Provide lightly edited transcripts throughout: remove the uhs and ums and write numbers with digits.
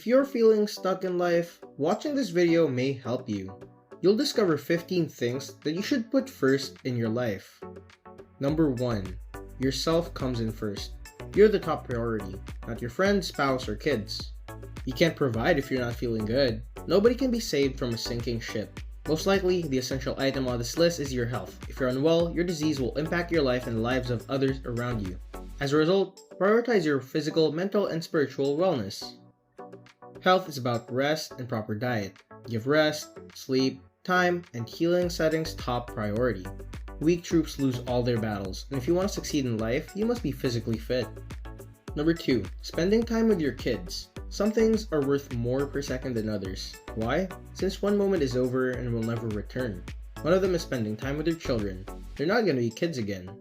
you're feeling stuck in life, watching this video may help you. You'll discover 15 things that you should put first in your life. Number 1. Yourself comes in first. You're the top priority, not your friend, spouse, or kids. You can't provide if you're not feeling good. Nobody can be saved from a sinking ship. Most likely, the essential item on this list is your health. If you're unwell, your disease will impact your life and the lives of others around you. As a result, prioritize your physical, mental, and spiritual wellness. Health is about rest and proper diet. Give rest, sleep, time, and healing settings top priority. Weak troops lose all their battles, and if you want to succeed in life, you must be physically fit. Number 2. Spending time with your kids. Some things are worth more per second than others. Why? Since one moment is over and will never return. One of them is spending time with their children. They're not going to be kids again.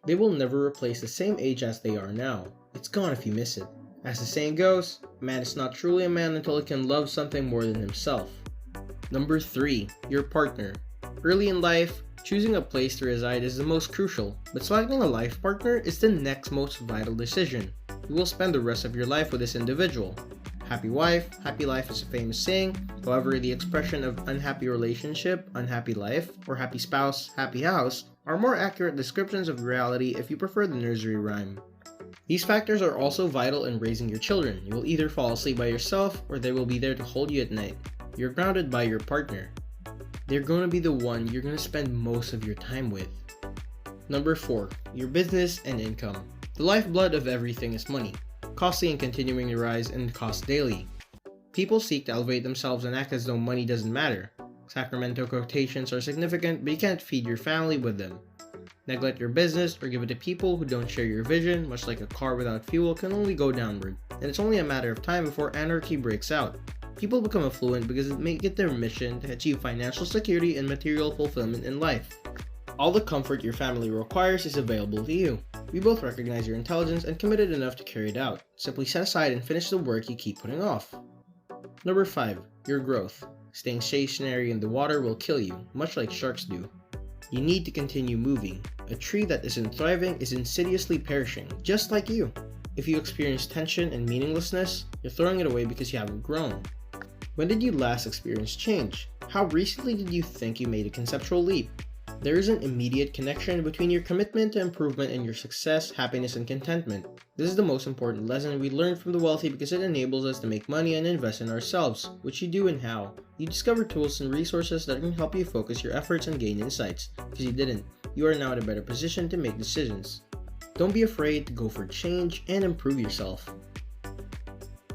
They will never replace the same age as they are now. It's gone if you miss it. As the saying goes, a man is not truly a man until he can love something more than himself. Number 3. Your partner. Early in life, choosing a place to reside is the most crucial, but selecting a life partner is the next most vital decision. You will spend the rest of your life with this individual. Happy wife, happy life is a famous saying. However, the expression of unhappy relationship, unhappy life, or happy spouse, happy house are more accurate descriptions of reality if you prefer the nursery rhyme. These factors are also vital in raising your children. You will either fall asleep by yourself or they will be there to hold you at night. You're grounded by your partner. They're going to be the one you're going to spend most of your time with. Number 4. Your business and income. The lifeblood of everything is money, costly and continuing to rise in cost daily. People seek to elevate themselves and act as though money doesn't matter. Sacramento quotations are significant, but you can't feed your family with them. Neglect your business or give it to people who don't share your vision, much like a car without fuel can only go downward, and it's only a matter of time before anarchy breaks out. People become affluent because it make it their mission to achieve financial security and material fulfillment in life. All the comfort your family requires is available to you. We both recognize your intelligence and committed enough to carry it out. Simply set aside and finish the work you keep putting off. Number 5. Your growth. Staying stationary in the water will kill you, much like sharks do. You need to continue moving. A tree that isn't thriving is insidiously perishing, just like you. If you experience tension and meaninglessness, you're throwing it away because you haven't grown. When did you last experience change? How recently did you think you made a conceptual leap? There is an immediate connection between your commitment to improvement and your success, happiness, and contentment. This is the most important lesson we learn from the wealthy because it enables us to make money and invest in ourselves, which you do and how. You discover tools and resources that can help you focus your efforts and gain insights. Because you didn't, you are now in a better position to make decisions. Don't be afraid to go for change and improve yourself.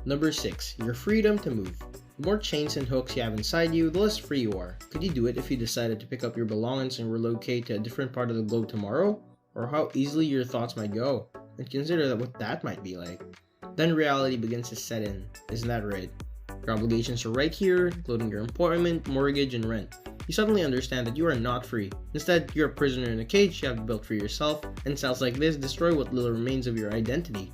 Number 6. Your freedom to move. The more chains and hooks you have inside you, the less free you are. Could you do it if you decided to pick up your belongings and relocate to a different part of the globe tomorrow? Or how easily your thoughts might go? And consider what that might be like. Then reality begins to set in. Isn't that right? Your obligations are right here, including your employment, mortgage, and rent. You suddenly understand that you are not free. Instead, you're a prisoner in a cage you have built for yourself, and sounds like this destroy what little remains of your identity.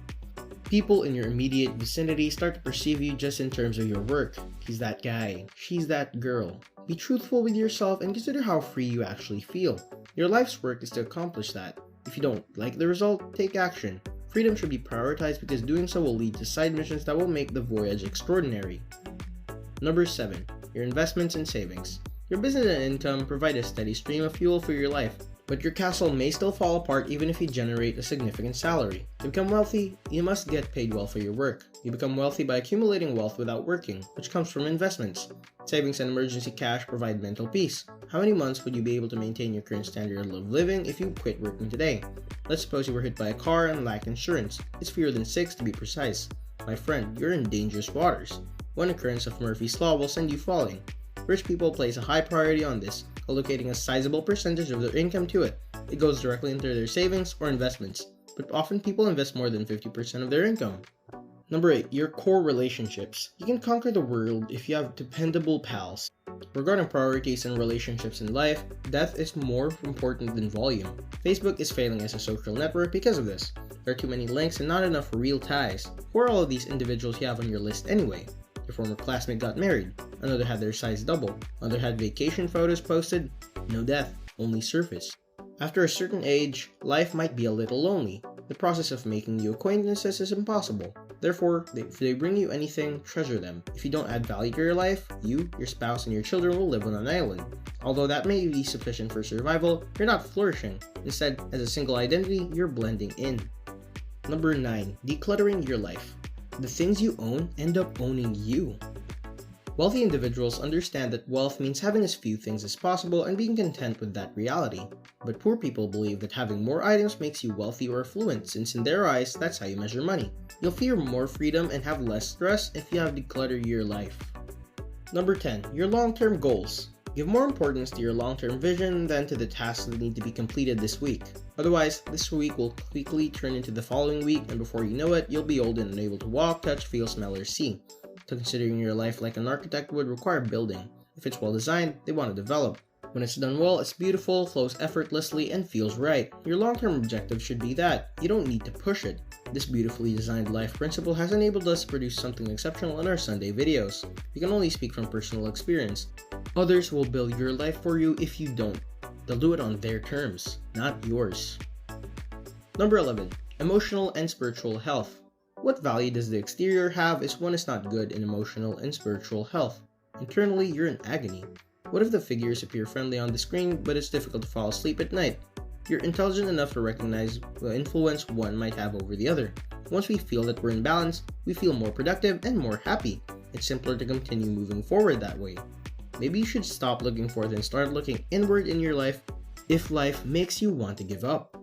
People in your immediate vicinity start to perceive you just in terms of your work. He's that guy. She's that girl. Be truthful with yourself and consider how free you actually feel. Your life's work is to accomplish that. If you don't like the result, take action. Freedom should be prioritized because doing so will lead to side missions that will make the voyage extraordinary. Number 7. Your investments and savings. Your business and income provide a steady stream of fuel for your life, but your castle may still fall apart even if you generate a significant salary. To become wealthy, you must get paid well for your work. You become wealthy by accumulating wealth without working, which comes from investments. Savings and emergency cash provide mental peace. How many months would you be able to maintain your current standard of living if you quit working today? Let's suppose you were hit by a car and lack insurance. It's fewer than 6 to be precise. My friend, you're in dangerous waters. One occurrence of Murphy's Law will send you falling. Rich people place a high priority on this, allocating a sizable percentage of their income to it. It goes directly into their savings or investments, but often people invest more than 50% of their income. Number 8. Your core relationships. You can conquer the world if you have dependable pals. Regarding priorities and relationships in life, depth is more important than volume. Facebook is failing as a social network because of this. There are too many links and not enough real ties. Who are all of these individuals you have on your list anyway? Your former classmate got married, another had their size double, another had vacation photos posted. No depth, only surface. After a certain age, life might be a little lonely. The process of making new acquaintances is impossible. Therefore, if they bring you anything, treasure them. If you don't add value to your life, you, your spouse, and your children will live on an island. Although that may be sufficient for survival, you're not flourishing. Instead, as a single identity, you're blending in. Number 9. Decluttering your life. The things you own end up owning you. Wealthy individuals understand that wealth means having as few things as possible and being content with that reality. But poor people believe that having more items makes you wealthy or affluent, since in their eyes, that's how you measure money. You'll feel more freedom and have less stress if you have decluttered your life. Number 10. Your long-term goals. Give more importance to your long-term vision than to the tasks that need to be completed this week. Otherwise, this week will quickly turn into the following week, and before you know it, you'll be old and unable to walk, touch, feel, smell, or see. Considering your life like an architect would require building. If it's well designed, they want to develop. When it's done well, it's beautiful, flows effortlessly, and feels right. Your long-term objective should be that. You don't need to push it. This beautifully designed life principle has enabled us to produce something exceptional in our Sunday videos. We can only speak from personal experience. Others will build your life for you if you don't. They'll do it on their terms, not yours. Number 11. Emotional and spiritual health. What value does the exterior have if one is not good in emotional and spiritual health? Internally, you're in agony. What if the figures appear friendly on the screen, but it's difficult to fall asleep at night? You're intelligent enough to recognize the influence one might have over the other. Once we feel that we're in balance, we feel more productive and more happy. It's simpler to continue moving forward that way. Maybe you should stop looking forth and start looking inward in your life if life makes you want to give up.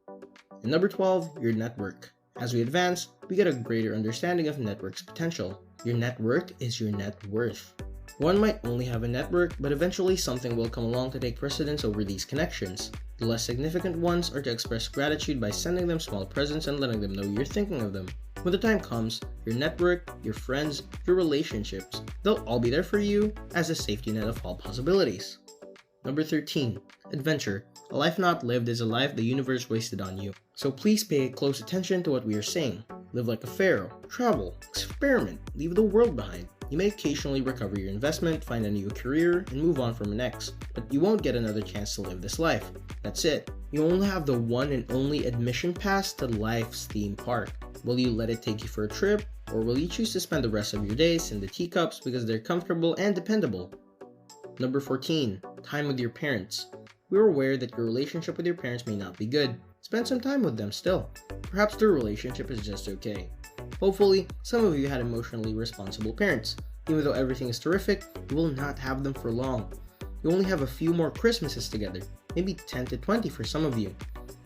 And number 12, your network. As we advance, we get a greater understanding of network's potential. Your network is your net worth. One might only have a network, but eventually something will come along to take precedence over these connections. The less significant ones are to express gratitude by sending them small presents and letting them know you're thinking of them. When the time comes, your network, your friends, your relationships, they'll all be there for you as a safety net of all possibilities. Number 13. Adventure. A life not lived is a life the universe wasted on you. So please pay close attention to what we are saying. Live like a pharaoh, travel, experiment, leave the world behind. You may occasionally recover your investment, find a new career, and move on from the next, but you won't get another chance to live this life. That's it. You only have the one and only admission pass to life's theme park. Will you let it take you for a trip, or will you choose to spend the rest of your days in the teacups because they're comfortable and dependable? Number 14. Time with your parents. We're aware that your relationship with your parents may not be good. Spend some time with them still. Perhaps their relationship is just okay. Hopefully, some of you had emotionally responsible parents. Even though everything is terrific, you will not have them for long. You only have a few more Christmases together, maybe 10 to 20 for some of you.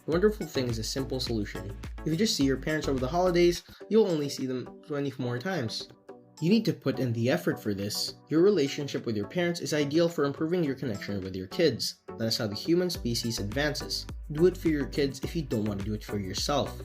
The wonderful thing is a simple solution. If you just see your parents over the holidays, you'll only see them 20 more times. You need to put in the effort for this. Your relationship with your parents is ideal for improving your connection with your kids. That is how the human species advances. Do it for your kids if you don't want to do it for yourself.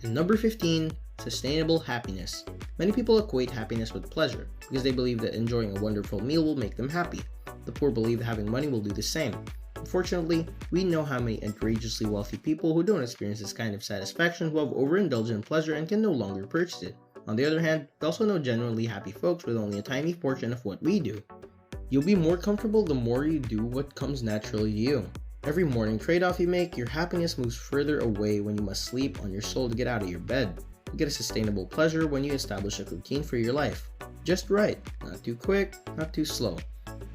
And number 15, sustainable happiness. Many people equate happiness with pleasure because they believe that enjoying a wonderful meal will make them happy. The poor believe that having money will do the same. Unfortunately, we know how many outrageously wealthy people who don't experience this kind of satisfaction who have overindulged in pleasure and can no longer purchase it. On the other hand, we also know genuinely happy folks with only a tiny portion of what we do. You'll be more comfortable the more you do what comes naturally to you. Every morning trade-off you make, your happiness moves further away when you must sleep on your soul to get out of your bed. You get a sustainable pleasure when you establish a routine for your life. Just right, not too quick, not too slow.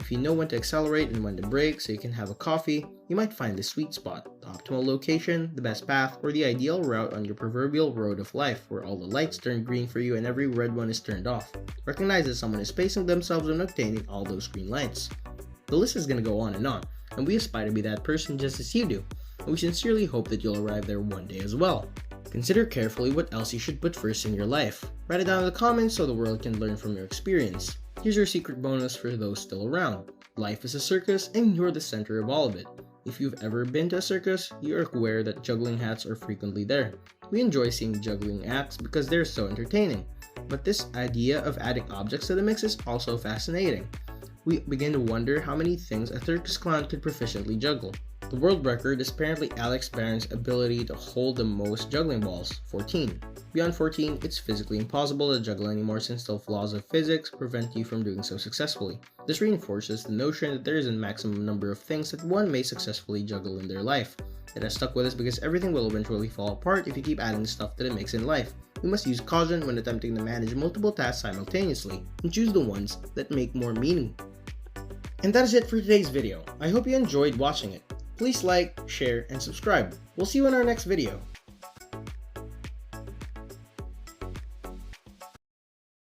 If you know when to accelerate and when to brake so you can have a coffee, you might find the sweet spot, the optimal location, the best path, or the ideal route on your proverbial road of life where all the lights turn green for you and every red one is turned off. Recognize that someone is pacing themselves on obtaining all those green lights. The list is going to go on, and we aspire to be that person just as you do, and we sincerely hope that you'll arrive there one day as well. Consider carefully what else you should put first in your life. Write it down in the comments so the world can learn from your experience. Here's your secret bonus for those still around. Life is a circus and you're the center of all of it. If you've ever been to a circus, you are aware that juggling hats are frequently there. We enjoy seeing juggling acts because they're so entertaining. But this idea of adding objects to the mix is also fascinating. We begin to wonder how many things a circus clown could proficiently juggle. The world record is apparently Alex Barron's ability to hold the most juggling balls, 14. Beyond 14, it's physically impossible to juggle anymore since the laws of physics prevent you from doing so successfully. This reinforces the notion that there is a maximum number of things that one may successfully juggle in their life. It has stuck with us because everything will eventually fall apart if you keep adding stuff to the mix in life. You we must use caution when attempting to manage multiple tasks simultaneously and choose the ones that make more meaning. And that is it for today's video. I hope you enjoyed watching it. Please like, share, and subscribe. We'll see you in our next video.